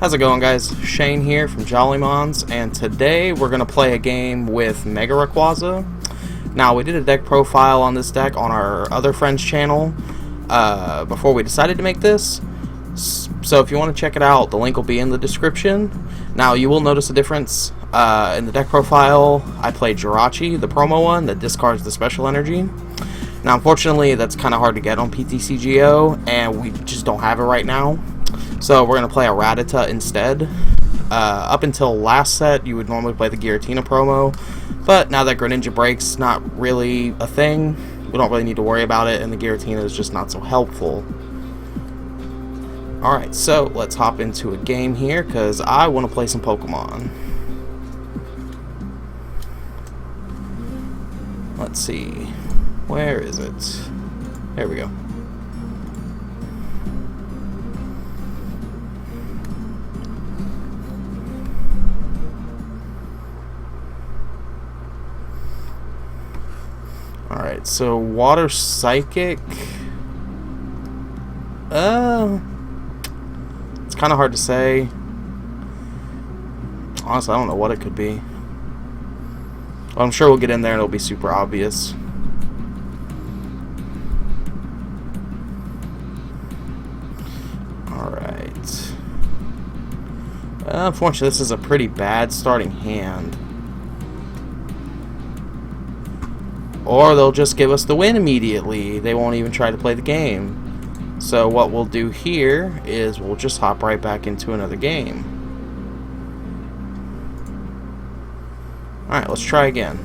How's it going, guys? Shane here from JollyMonz, and today we're going to play a game with Mega-Rayquaza. Now, we did a deck profile on this deck on our other friend's channel before we decided to make this. So if you want to check it out, the link will be in the description. Now, you will notice a difference. In the deck profile, I played Jirachi, the promo one, that discards the special energy. Now, unfortunately, that's kind of hard to get on PTCGO, and we just don't have it right now. So we're going to play a Rattata instead. Up until last set, you would normally play the Giratina promo, but now that Greninja Break's not really a thing, we don't really need to worry about it, and the Giratina is just not so helpful. Alright, so let's hop into a game here, because I want to play some Pokemon. Let's see. Where is it? There we go. Alright, so Water Psychic. It's kind of hard to say. Honestly, I don't know what it could be. Well, I'm sure we'll get in there and it'll be super obvious. Alright. Unfortunately, this is a pretty bad starting hand. Or they'll just give us the win immediately. They won't even try to play the game. So what we'll do here is we'll just hop right back into another game. Alright, let's try again.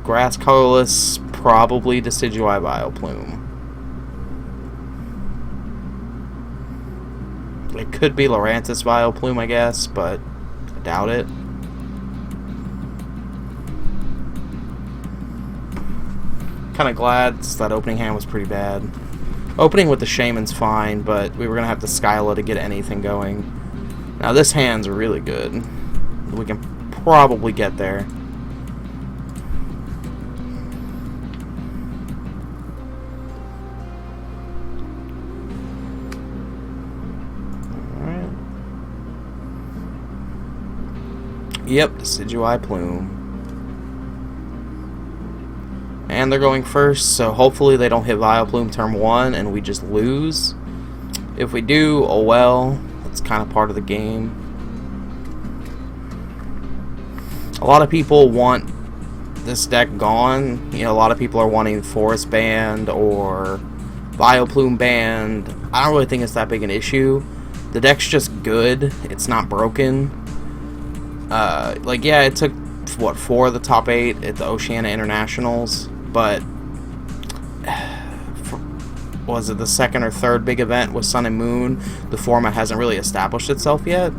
Grass colorless, probably Decidueye-Vileplume. It could be Lurantis Vileplume, I guess, but I doubt it. Kind of glad that opening hand was pretty bad. Opening with the Shaman's fine, but we were going to have the Skyla to get anything going. Now this hand's really good. We can probably get there. Yep, Decidueye-Plume. And they're going first, so hopefully they don't hit Vileplume turn 1 and we just lose. If we do, oh well. That's kind of part of the game. A lot of people want this deck gone. You know, a lot of people are wanting Forest Band or Vileplume Band. I don't really think it's that big an issue. The deck's just good. It's not broken. Like, yeah, it took, what, 4 of the top 8 at the Oceania Internationals, but was it the second or third big event with Sun and Moon? The format hasn't really established itself yet,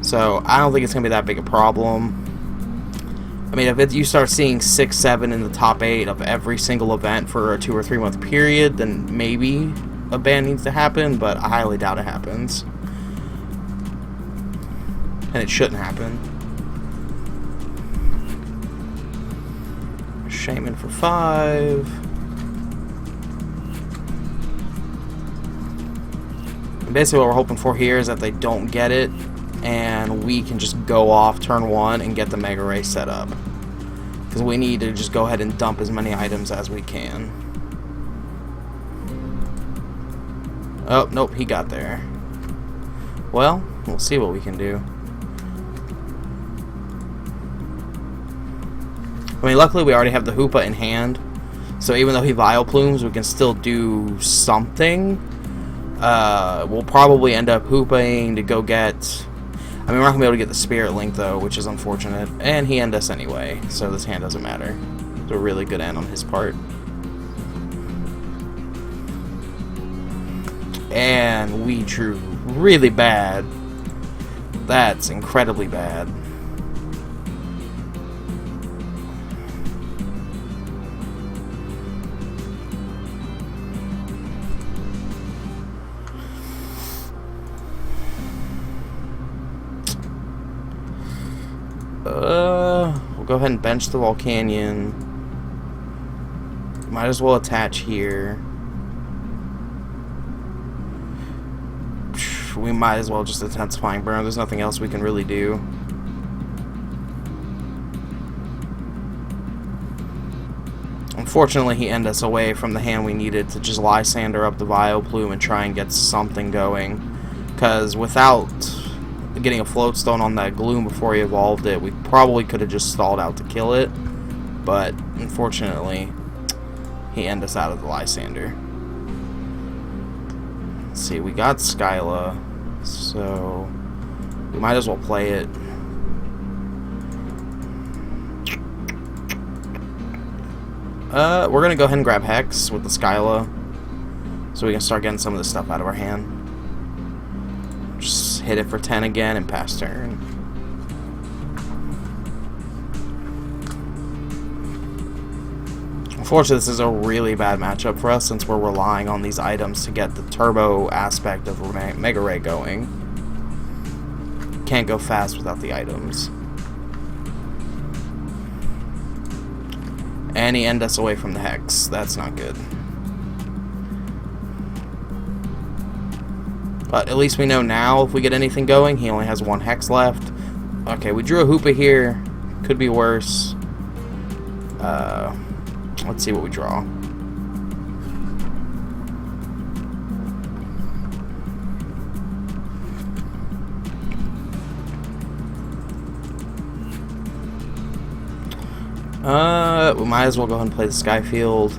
so I don't think it's going to be that big a problem. I mean, if you start seeing 6, 7 in the top 8 of every single event for a 2 or 3 month period, then maybe a ban needs to happen, but I highly doubt it happens. And it shouldn't happen. Shaman for 5. And basically what we're hoping for here is that they don't get it, and we can just go off turn 1 and get the Mega Ray set up. Because we need to just go ahead and dump as many items as we can. Oh, nope, he got there. Well, we'll see what we can do. I mean, luckily we already have the Hoopa in hand, so even though he Vileplumes, we can still do something. We'll probably end up Hoopaing to go get... I mean, we're not going to be able to get the Spirit Link, though, which is unfortunate. And he ended us anyway, so this hand doesn't matter. It's a really good end on his part. And we drew really bad. That's incredibly bad. We'll go ahead and bench the Volcanion. Might as well attach here. We might as well just intensifying burn. There's nothing else we can really do. Unfortunately, he ended us away from the hand we needed to just Lysander up the Vileplume and try and get something going. Because without getting a float stone on that Gloom before he evolved it, we probably could have just stalled out to kill it. But unfortunately, he ended us out of the Lysander. Let's see, we got Skyla, so we might as well play it. We're gonna go ahead and grab Hex with the Skyla, so we can start getting some of this stuff out of our hand. Just hit it for 10 again and pass turn. Unfortunately, this is a really bad matchup for us since we're relying on these items to get the turbo aspect of Mega-Ray going. Can't go fast without the items. And he ended us away from the Hex. That's not good. But at least we know now if we get anything going, he only has one Hex left. Okay, we drew a Hoopa here. Could be worse. Let's see what we draw. We might as well go ahead and play the Skyfield.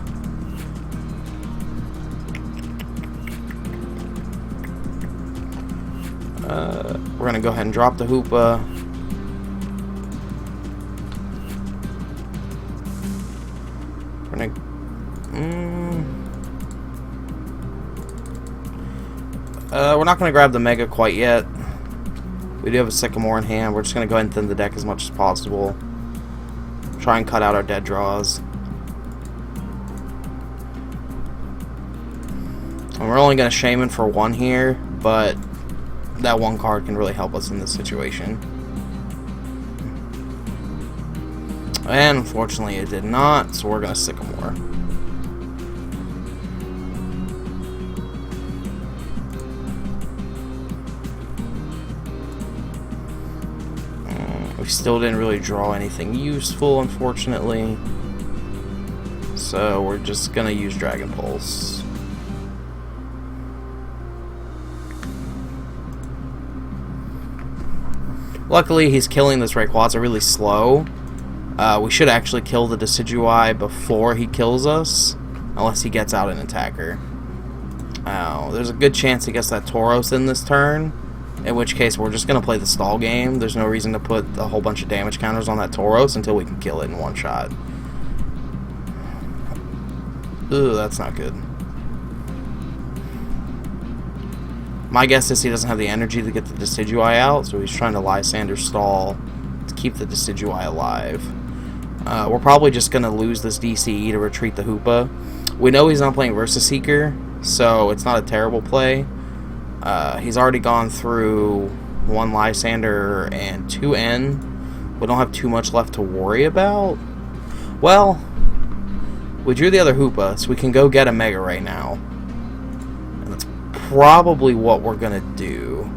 We're gonna go ahead and drop the Hoopa. We're not going to grab the Mega quite yet. We do have a Sycamore in hand. We're just going to go ahead and thin the deck as much as possible. Try and cut out our dead draws. And we're only going to Shaman for one here, but that one card can really help us in this situation. And unfortunately it did not, so we're going to Sycamore. We still didn't really draw anything useful, unfortunately. So we're just going to use Dragon Pulse. Luckily, he's killing this Rayquaza really slow. We should actually kill the Decidueye before he kills us, unless he gets out an attacker. There's a good chance he gets that Tauros in this turn, in which case we're just going to play the stall game. There's no reason to put a whole bunch of damage counters on that Tauros until we can kill it in one shot. Ooh, that's not good. My guess is he doesn't have the energy to get the Decidueye out, so he's trying to Lysander stall to keep the Decidueye alive. We're probably just going to lose this DCE to retreat the Hoopa. We know he's not playing Versus Seeker, so it's not a terrible play. He's already gone through one Lysander and 2 N. We don't have too much left to worry about. Well, we drew the other Hoopa, so we can go get a Mega-Ray now. And that's probably what we're going to do.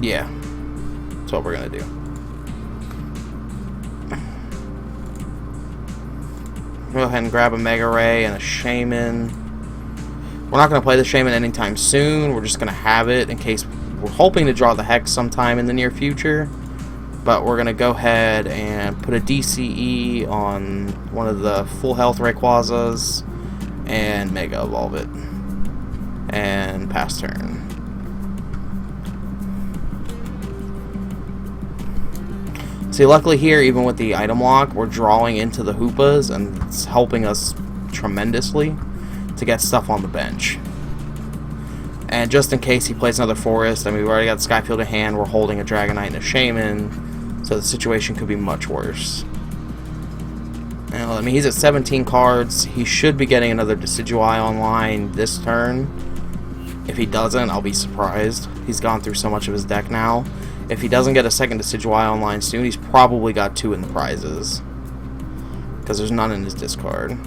Yeah. That's what we're going to do. Go ahead and grab a Mega-Ray and a Shaman. We're not going to play the Shaman anytime soon. We're just going to have it in case we're hoping to draw the Hex sometime in the near future. But we're going to go ahead and put a DCE on one of the full health Rayquazas and Mega Evolve it. And pass turn. See, luckily here, even with the item lock, we're drawing into the Hoopas, and it's helping us tremendously to get stuff on the bench. And just in case he plays another Forest, I mean, we've already got Skyfield in hand, we're holding a Dragonite and a Shaman, so the situation could be much worse. Now, I mean, he's at 17 cards. He should be getting another Decidueye online this turn. If he doesn't, I'll be surprised. He's gone through so much of his deck now. If he doesn't get a second Decidueye online soon, he's probably got 2 in the prizes. Because there's none in his discard.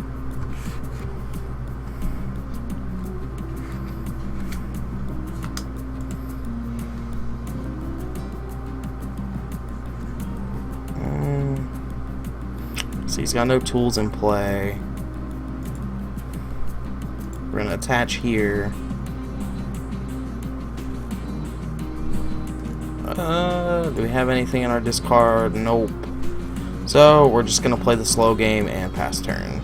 So he's got no tools in play. We're going to attach here. Do we have anything in our discard? Nope. So we're just gonna play the slow game and pass turn.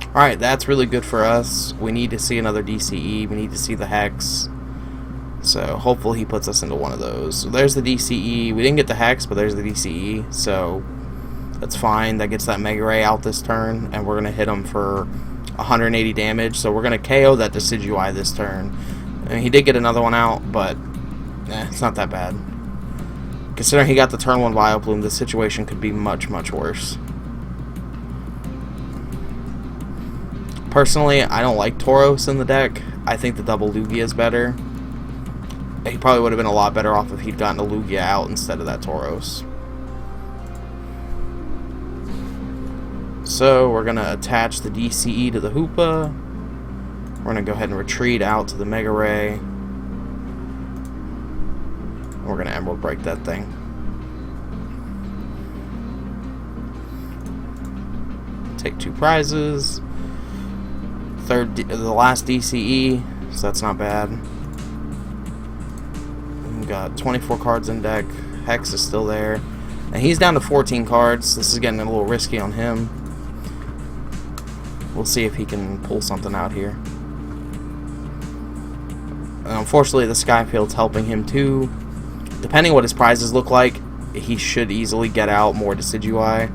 Alright, that's really good for us. We need to see another DCE. We need to see the Hex. So hopefully he puts us into one of those. So there's the DCE. We didn't get the Hex, but there's the DCE. So that's fine. That gets that Mega Ray out this turn, and we're going to hit him for 180 damage. So we're going to KO that Decidueye this turn. I mean, he did get another one out, but it's not that bad. Considering he got the turn 1 Vileplume, the situation could be much, much worse. Personally, I don't like Tauros in the deck. I think the double Lugia is better. He probably would have been a lot better off if he'd gotten a Lugia out instead of that Tauros. So we're going to attach the DCE to the Hoopa. We're going to go ahead and retreat out to the Mega Ray. We're going to Emerald Break that thing. Take 2 prizes. The last DCE, so that's not bad. We've got 24 cards in deck. Hex is still there. And he's down to 14 cards. This is getting a little risky on him. We'll see if he can pull something out here. And unfortunately, the Skyfield's helping him too. Depending what his prizes look like, he should easily get out more Decidueye.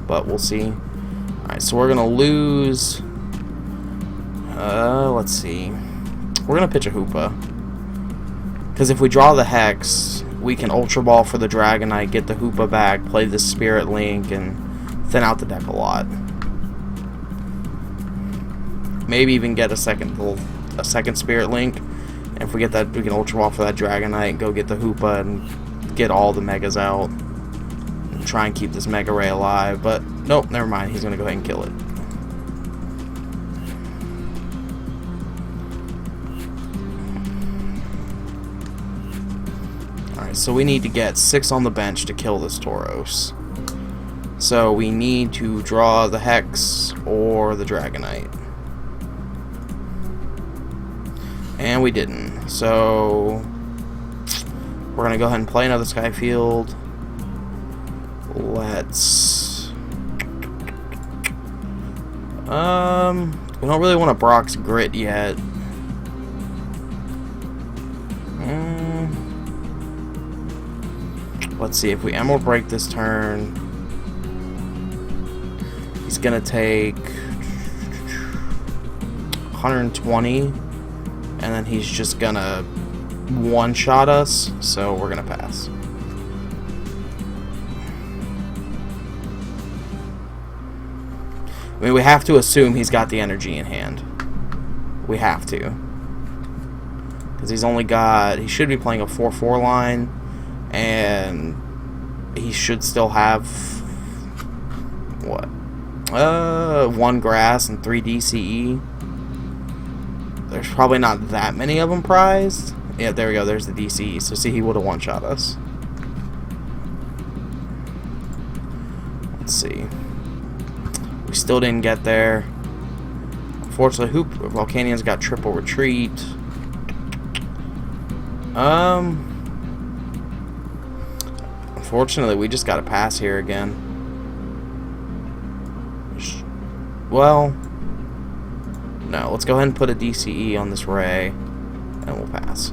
But we'll see. Alright, so we're going to lose... let's see. We're going to pitch a Hoopa. Because if we draw the Hex, we can Ultra Ball for the Dragonite, get the Hoopa back, play the Spirit Link, and thin out the deck a lot. Maybe even get a second Spirit Link. And if we get that, we can Ultra Ball for that Dragonite, go get the Hoopa, and get all the Megas out. And try and keep this Mega Ray alive. But, nope, never mind. He's going to go ahead and kill it. So we need to get 6 on the bench to kill this Tauros. So we need to draw the Hex or the Dragonite. And we didn't. So we're going to go ahead and play another Skyfield. Let's... we don't really want to Brock's Grit yet. Let's see, if we Emerald Break this turn, he's going to take 120, and then he's just going to one-shot us, so we're going to pass. I mean, we have to assume he's got the energy in hand. We have to. Because he's only got... He should be playing a 4/4 line. And he should still have what? 1 grass and 3 DCE. There's probably not that many of them prized. Yeah, there we go. There's the DCE. So see, he would have one-shot us. Let's see. We still didn't get there. Unfortunately, Volcanian's got triple retreat. Unfortunately, we just got to pass here again. Well, no. Let's go ahead and put a DCE on this Ray, and we'll pass.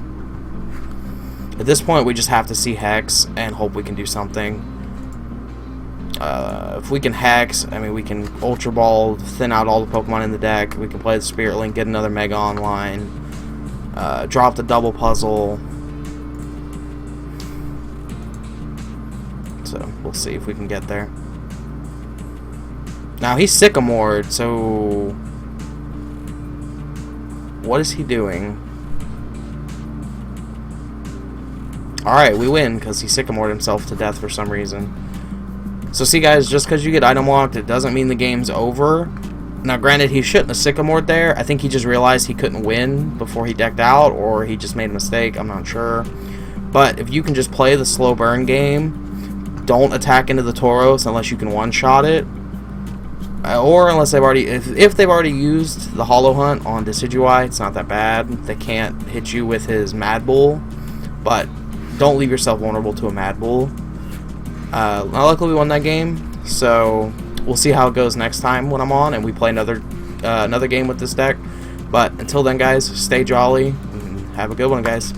At this point, we just have to see Hex and hope we can do something. If we can Hex, I mean, we can Ultra Ball, thin out all the Pokemon in the deck. We can play the Spirit Link, get another Mega online, drop the double puzzle. so we'll see if we can get there. Now he's Sycamored, so what is he doing? Alright, we win because he Sycamored himself to death for some reason. So see guys, just because you get item locked, it doesn't mean the game's over. Now granted, he shouldn't have Sycamored there. I think he just realized he couldn't win before he decked out, or he just made a mistake, I'm not sure. But if you can just play the slow burn game, don't attack into the Tauros unless you can one-shot it. Or unless they've already, if they've already used the Hollow Hunt on Decidueye, it's not that bad. They can't hit you with his Mad Bull, but don't leave yourself vulnerable to a Mad Bull. Luckily we won that game, so we'll see how it goes next time when I'm on and we play another game with this deck. But until then guys, stay jolly and have a good one guys.